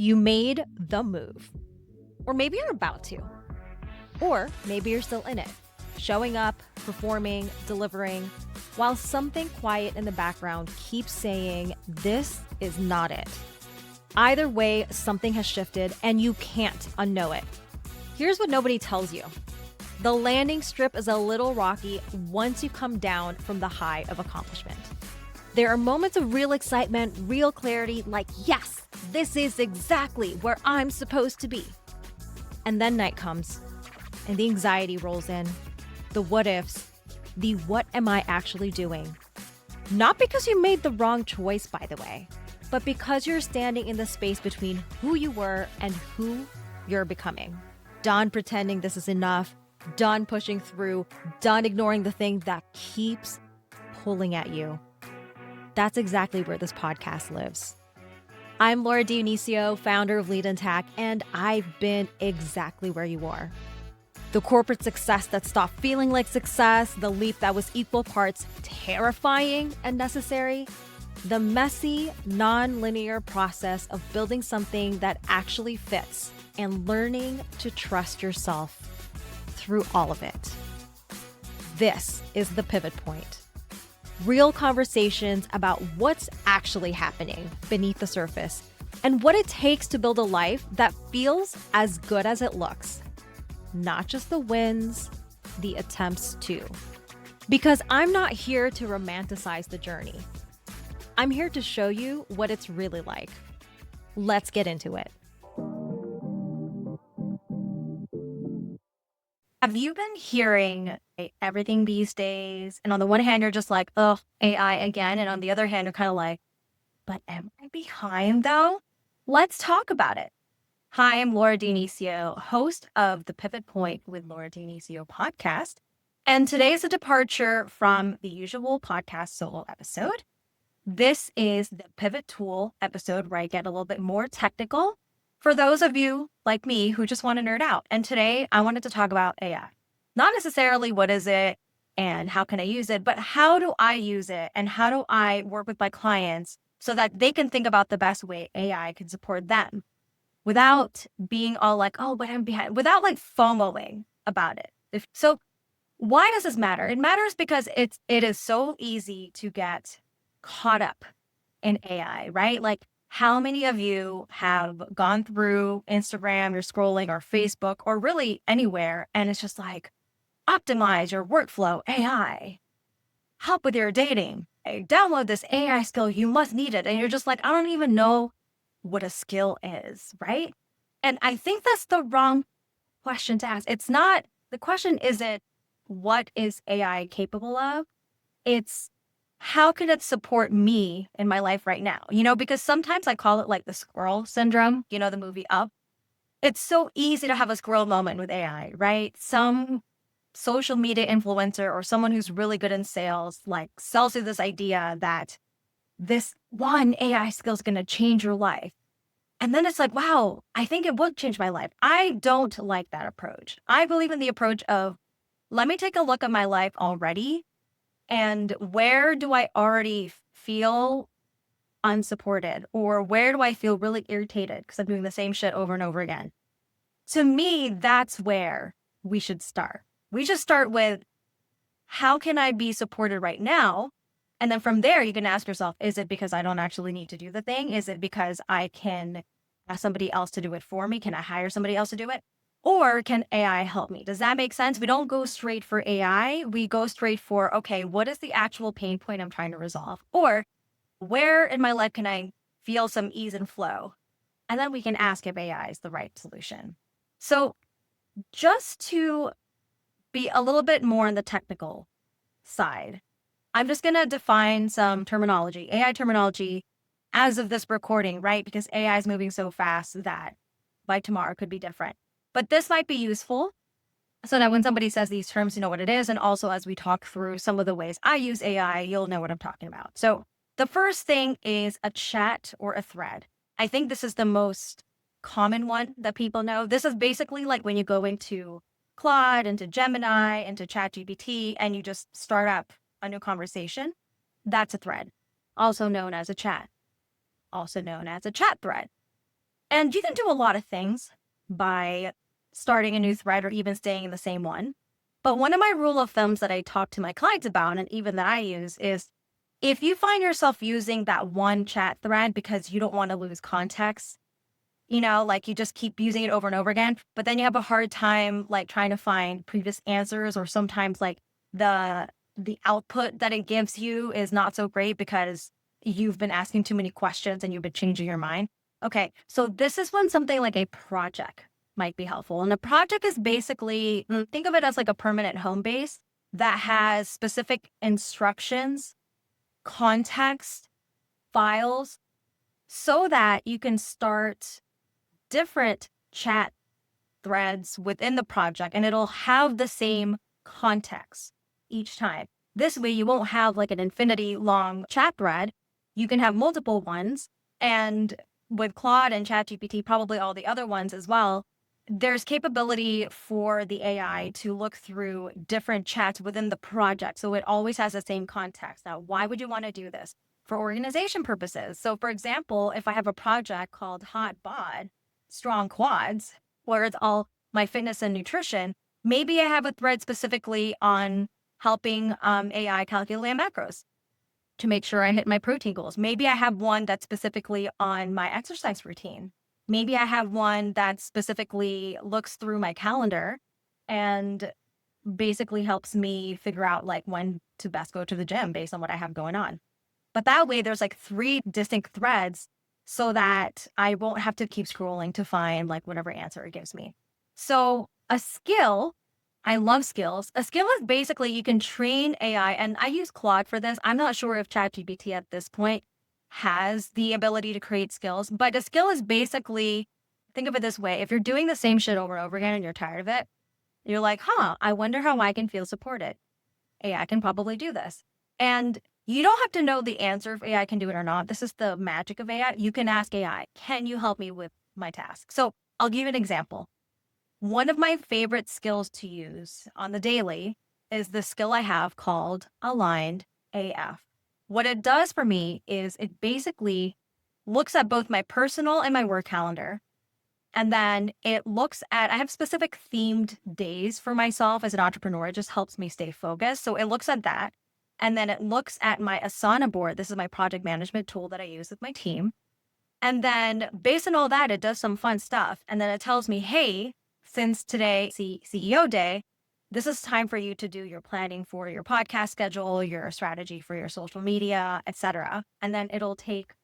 You made the move. Or maybe you're about to. Or maybe you're still in it, showing up, performing, delivering, while something quiet in the background keeps saying, this is not it. Either way, something has shifted and you can't unknow it. Here's what nobody tells you. The landing strip is a little rocky once you come down from the high of accomplishment. There are moments of real excitement, real clarity, like, yes, this is exactly where I'm supposed to be. And then night comes, and the anxiety rolls in, the what ifs, the what am I actually doing? Not because you made the wrong choice, by the way, but because you're standing in the space between who you were and who you're becoming. Done pretending this is enough, done pushing through, done ignoring the thing that keeps pulling at you. That's exactly where this podcast lives. I'm Laura Dionisio, founder of Lead Intact, and I've been exactly where you are. The corporate success that stopped feeling like success, the leap that was equal parts terrifying and necessary, the messy, non-linear process of building something that actually fits and learning to trust yourself through all of it. This is the pivot point. Real conversations about what's actually happening beneath the surface and what it takes to build a life that feels as good as it looks. Not just the wins, the attempts too. Because I'm not here to romanticize the journey. I'm here to show you what it's really like. Let's get into it. Have you been hearing everything these days? And on the one hand, you're just like, oh, AI again. And on the other hand, you're kind of like, but am I behind though? Let's talk about it. Hi, I'm Laura Dionisio, host of the Pivot Point with Laura Dionisio podcast. And today is a departure from the usual podcast solo episode. This is the Pivot Tool episode where I get a little bit more technical for those of you like me who just want to nerd out. And today I wanted to talk about AI. Not necessarily what is it and how can I use it, but how do I use it and how do I work with my clients so that they can think about the best way AI can support them without being all like, oh, but I'm behind, without like FOMOing about it. So why does this matter? It matters because it is so easy to get caught up in AI, right? Like, how many of you have gone through Instagram, you're scrolling, or Facebook, or really anywhere, and it's just like, optimize your workflow, AI, help with your dating, hey, download this AI skill, you must need it. And you're just like, I don't even know what a skill is, right? And I think that's the wrong question to ask. It's not, the question isn't, what is AI capable of? It's, how can it support me in my life right now? Because sometimes I call it like the squirrel syndrome, the movie Up. It's so easy to have a squirrel moment with AI, right? Some social media influencer or someone who's really good in sales, like sells you this idea that this one AI skill is going to change your life. And then it's like, wow, I think it would change my life. I don't like that approach. I believe in the approach of, let me take a look at my life already. And where do I already feel unsupported? Or where do I feel really irritated because I'm doing the same shit over and over again? To me, that's where we should start. We should start with, how can I be supported right now? And then from there, you can ask yourself, is it because I don't actually need to do the thing? Is it because I can ask somebody else to do it for me? Can I hire somebody else to do it? Or can AI help me? Does that make sense? We don't go straight for AI. We go straight for, okay, what is the actual pain point I'm trying to resolve? Or where in my life can I feel some ease and flow? And then we can ask if AI is the right solution. So just to be a little bit more on the technical side, I'm just going to define some terminology, AI terminology, as of this recording, right? Because AI is moving so fast that by tomorrow it could be different. But this might be useful so that when somebody says these terms, you know what it is. And also, as we talk through some of the ways I use AI, you'll know what I'm talking about. So the first thing is a chat or a thread. I think this is the most common one that people know. This is basically like when you go into Claude, into Gemini, into ChatGPT, and you just start up a new conversation. That's a thread, also known as a chat, also known as a chat thread. And you can do a lot of things by starting a new thread or even staying in the same one. But one of my rule of thumbs that I talk to my clients about, and even that I use, is if you find yourself using that one chat thread because you don't want to lose context, like you just keep using it over and over again, but then you have a hard time like trying to find previous answers, or sometimes like the the output that it gives you is not so great because you've been asking too many questions and you've been changing your mind. Okay, so this is when something like a project might be helpful. And a project is basically, think of it as like a permanent home base that has specific instructions, context, files, so that you can start different chat threads within the project and it'll have the same context each time. This way, you won't have like an infinity long chat thread. You can have multiple ones. And with Claude and ChatGPT, probably all the other ones as well, there's capability for the AI to look through different chats within the project. So it always has the same context. Now, why would you want to do this? For organization purposes. So, for example, if I have a project called Hot Bod, Strong Quads, where it's all my fitness and nutrition, maybe I have a thread specifically on helping AI calculate macros to make sure I hit my protein goals. Maybe I have one that's specifically on my exercise routine. Maybe I have one that specifically looks through my calendar and basically helps me figure out like when to best go to the gym based on what I have going on. But that way, there's like 3 distinct threads so that I won't have to keep scrolling to find like whatever answer it gives me. So a skill, I love skills. A skill is basically you can train AI, and I use Claude for this. I'm not sure if ChatGPT at this point has the ability to create skills, but a skill is basically, think of it this way. If you're doing the same shit over and over again and you're tired of it, you're like, I wonder how I can feel supported. AI can probably do this. And you don't have to know the answer if AI can do it or not. This is the magic of AI. You can ask AI, can you help me with my task? So I'll give you an example. One of my favorite skills to use on the daily is the skill I have called Aligned AF. What it does for me is it basically looks at both my personal and my work calendar. And then it looks at, I have specific themed days for myself as an entrepreneur. It just helps me stay focused. So it looks at that. And then it looks at my Asana board. This is my project management tool that I use with my team. And then based on all that, it does some fun stuff. And then it tells me, hey, since today, CEO day, this is time for you to do your planning for your podcast schedule, your strategy for your social media, etc. And then it'll take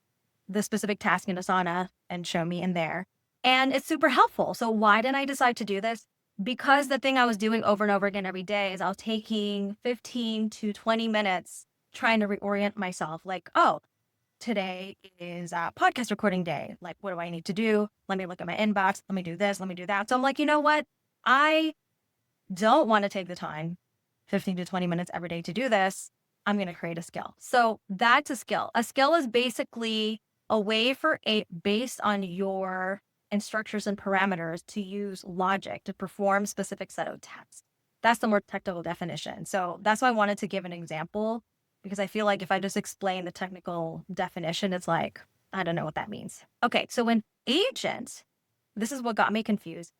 the specific task in Asana and show me in there. And it's super helpful. So why didn't I decide to do this? Because the thing I was doing over and over again every day is I was taking 15 to 20 minutes trying to reorient myself. Like, oh, today is a podcast recording day. Like, what do I need to do? Let me look at my inbox. Let me do this. Let me do that. So I'm like, you know what? I don't want to take the time, 15 to 20 minutes every day to do this. I'm going to create a skill. So that's a skill. A skill is basically a way for based on your instructors and parameters to use logic to perform specific set of tasks. That's the more technical definition. So that's why I wanted to give an example, because I feel like if I just explain the technical definition, it's like, I don't know what that means. Okay, so an agent, this is what got me confused.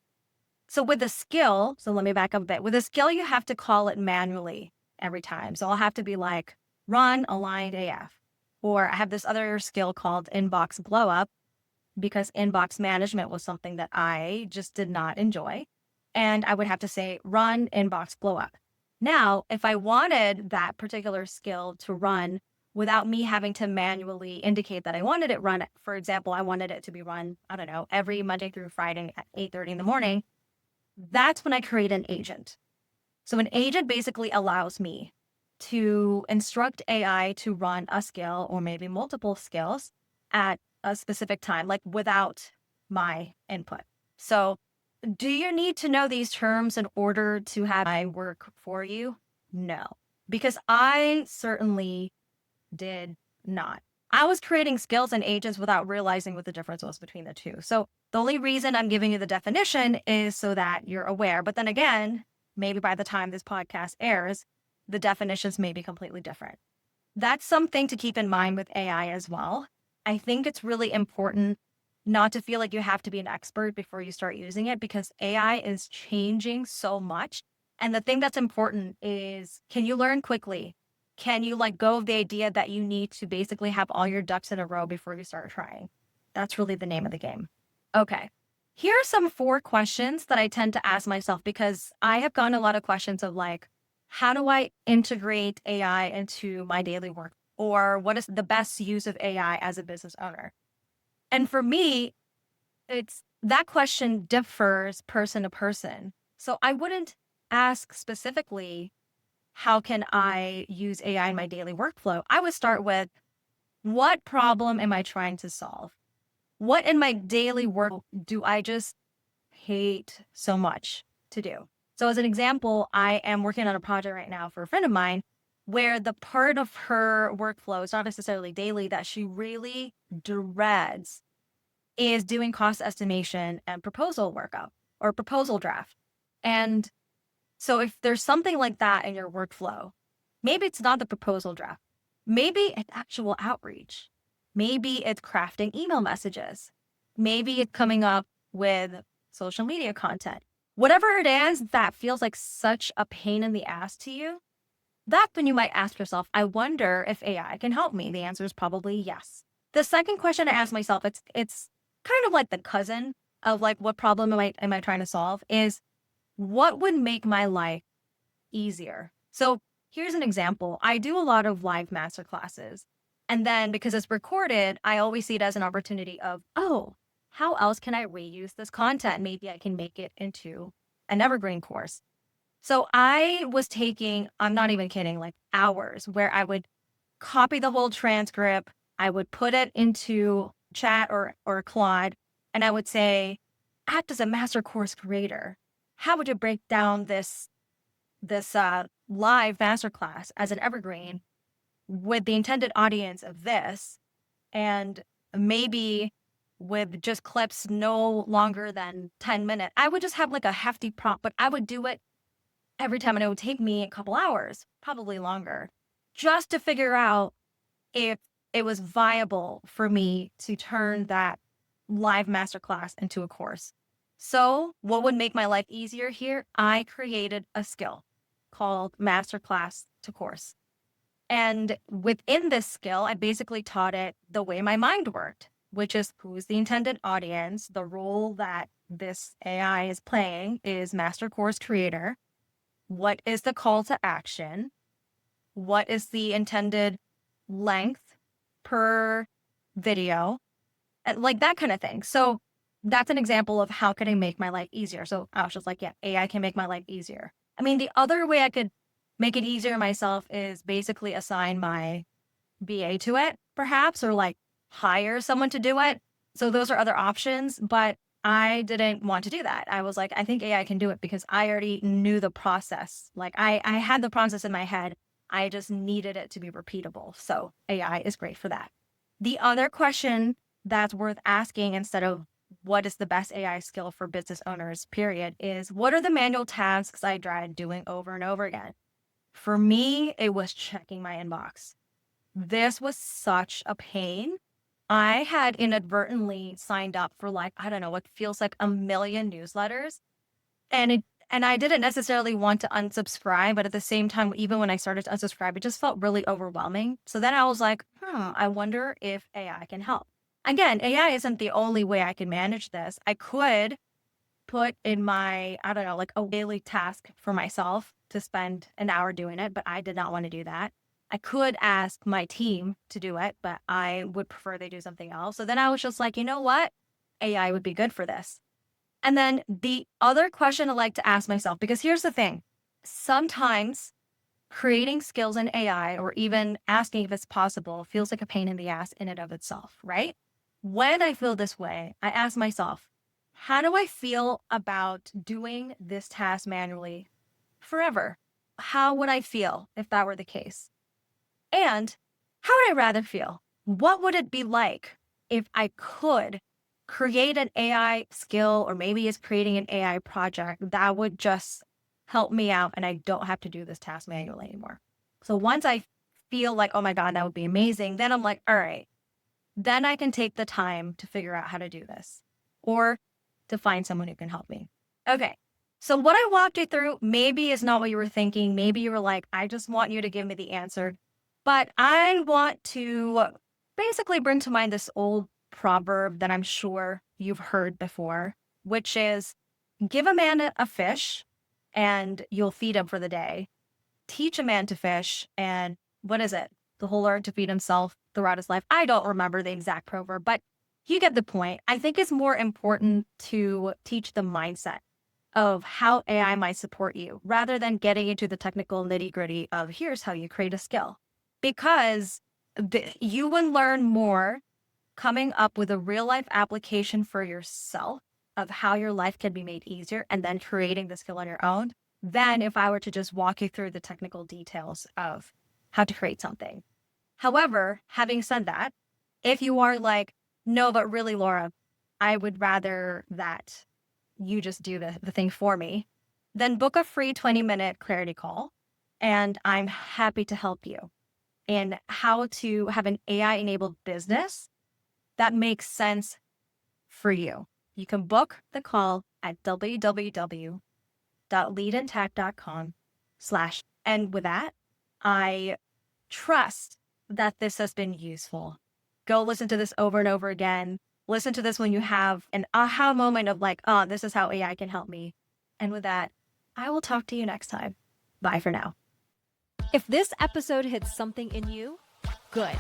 So with a skill, so let me back up a bit. With a skill, you have to call it manually every time. So I'll have to be like, run aligned AF. Or I have this other skill called inbox blow up, because inbox management was something that I just did not enjoy. And I would have to say, run inbox blow up. Now, if I wanted that particular skill to run without me having to manually indicate that I wanted it run, for example, I wanted it to be run, I don't know, every Monday through Friday at 8:30 in the morning, that's when I create an agent. So an agent basically allows me to instruct AI to run a skill or maybe multiple skills at a specific time, like without my input. So do you need to know these terms in order to have I work for you? No, because I certainly did not. I was creating skills and agents without realizing what the difference was between the two. So the only reason I'm giving you the definition is so that you're aware. But then again, maybe by the time this podcast airs, the definitions may be completely different. That's something to keep in mind with AI as well. I think it's really important not to feel like you have to be an expert before you start using it, because AI is changing so much. And the thing that's important is, can you learn quickly? Can you let go of the idea that you need to basically have all your ducks in a row before you start trying? That's really the name of the game. Okay. Here are some 4 questions that I tend to ask myself, because I have gotten a lot of questions of like, how do I integrate AI into my daily work? Or what is the best use of AI as a business owner? And for me, it's that question differs person to person. So I wouldn't ask specifically, how can I use AI in my daily workflow? I would start with, what problem am I trying to solve? What in my daily work do I just hate so much to do? So, as an example, I am working on a project right now for a friend of mine where the part of her workflow is not necessarily daily that she really dreads is doing cost estimation and proposal workup or proposal draft. And so if there's something like that in your workflow, maybe it's not the proposal draft. Maybe it's actual outreach. Maybe it's crafting email messages. Maybe it's coming up with social media content. Whatever it is that feels like such a pain in the ass to you, that's when you might ask yourself, I wonder if AI can help me. The answer is probably yes. The second question I ask myself, it's kind of like the cousin of like, what problem am I trying to solve, is what would make my life easier? So here's an example. I do a lot of live master classes. And then because it's recorded, I always see it as an opportunity of, oh, how else can I reuse this content? Maybe I can make it into an evergreen course. So I was taking, I'm not even kidding, like hours where I would copy the whole transcript. I would put it into chat or Claude, and I would say, act as a master course creator. How would you break down this live masterclass as an evergreen with the intended audience of this, and maybe with just clips no longer than 10 minutes? I would just have like a hefty prompt, but I would do it every time, and it would take me a couple hours, probably longer, just to figure out if it was viable for me to turn that live masterclass into a course. So, what would make my life easier here? I created a skill called masterclass to course. And within this skill, I basically taught it the way my mind worked, which is, who's the intended audience? The role that this AI is playing is master course creator. What is the call to action? What is the intended length per video? And like that kind of thing. So that's an example of how can I make my life easier. So I was just like, yeah, AI can make my life easier. I mean, the other way I could make it easier myself is basically assign my BA to it, perhaps, or like hire someone to do it. So those are other options, but I didn't want to do that. I was like, I think AI can do it because I already knew the process. Like I had the process in my head. I just needed it to be repeatable. So AI is great for that. The other question that's worth asking, instead of what is the best AI skill for business owners, period, is, what are the manual tasks I dread doing over and over again? For me, it was checking my inbox. This was such a pain. I had inadvertently signed up for like, I don't know, what feels like a million newsletters. And I didn't necessarily want to unsubscribe, but at the same time, even when I started to unsubscribe, it just felt really overwhelming. So then I was like, I wonder if AI can help. Again, AI isn't the only way I can manage this. I could put in my, I don't know, like a daily task for myself to spend an hour doing it, but I did not want to do that. I could ask my team to do it, but I would prefer they do something else. So then I was just like, you know what? AI would be good for this. And then the other question I like to ask myself, because here's the thing, sometimes creating skills in AI or even asking if it's possible feels like a pain in the ass in and of itself, right? When I feel this way, I ask myself, how do I feel about doing this task manually forever? How would I feel if that were the case? And how would I rather feel? What would it be like if I could create an AI skill, or maybe it's creating an AI project that would just help me out and I don't have to do this task manually anymore? So once I feel like, oh my God, that would be amazing, then I'm like, all right, then I can take the time to figure out how to do this or to find someone who can help me. Okay. So what I walked you through maybe is not what you were thinking. Maybe you were like, I just want you to give me the answer. But I want to basically bring to mind this old proverb that I'm sure you've heard before, which is give a man a fish and you'll feed him for the day. Teach a man to fish and what is it? The whole learn to feed himself throughout his life. I don't remember the exact proverb, but you get the point. I think it's more important to teach the mindset of how AI might support you rather than getting into the technical nitty gritty of here's how you create a skill. Because you will learn more coming up with a real life application for yourself of how your life can be made easier and then creating the skill on your own than if I were to just walk you through the technical details of how to create something. However, having said that, if you are like, no, but really, Laura, I would rather that you just do the thing for me, then book a free 20-minute clarity call. And I'm happy to help you in how to have an AI-enabled business that makes sense for you. You can book the call at www.leadintact.com/. And with that, I trust that this has been useful. Go listen to this over and over again. Listen to this when you have an aha moment of like, oh, this is how AI can help me. And with that, I will talk to you next time. Bye for now. If this episode hits something in you, good.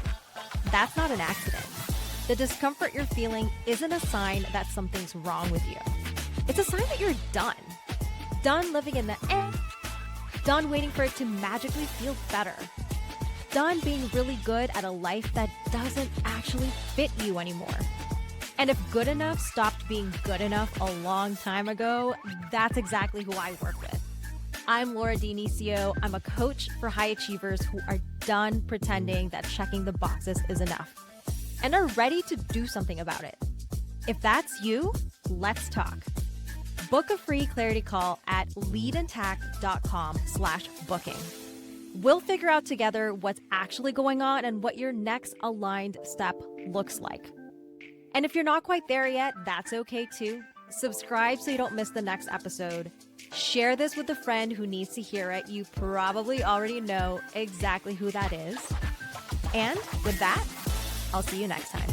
That's not an accident. The discomfort you're feeling isn't a sign that something's wrong with you. It's a sign that you're done. Done living in the done waiting for it to magically feel better. Done being really good at a life that doesn't actually fit you anymore. And if good enough stopped being good enough a long time ago, that's exactly who I work with. I'm Laura Dionisio. I'm a coach for high achievers who are done pretending that checking the boxes is enough and are ready to do something about it. If that's you, let's talk. Book a free clarity call at leadintact.com/booking. We'll figure out together what's actually going on and what your next aligned step looks like. And if you're not quite there yet, that's okay too. Subscribe so you don't miss the next episode. Share this with a friend who needs to hear it. You probably already know exactly who that is. And with that, I'll see you next time.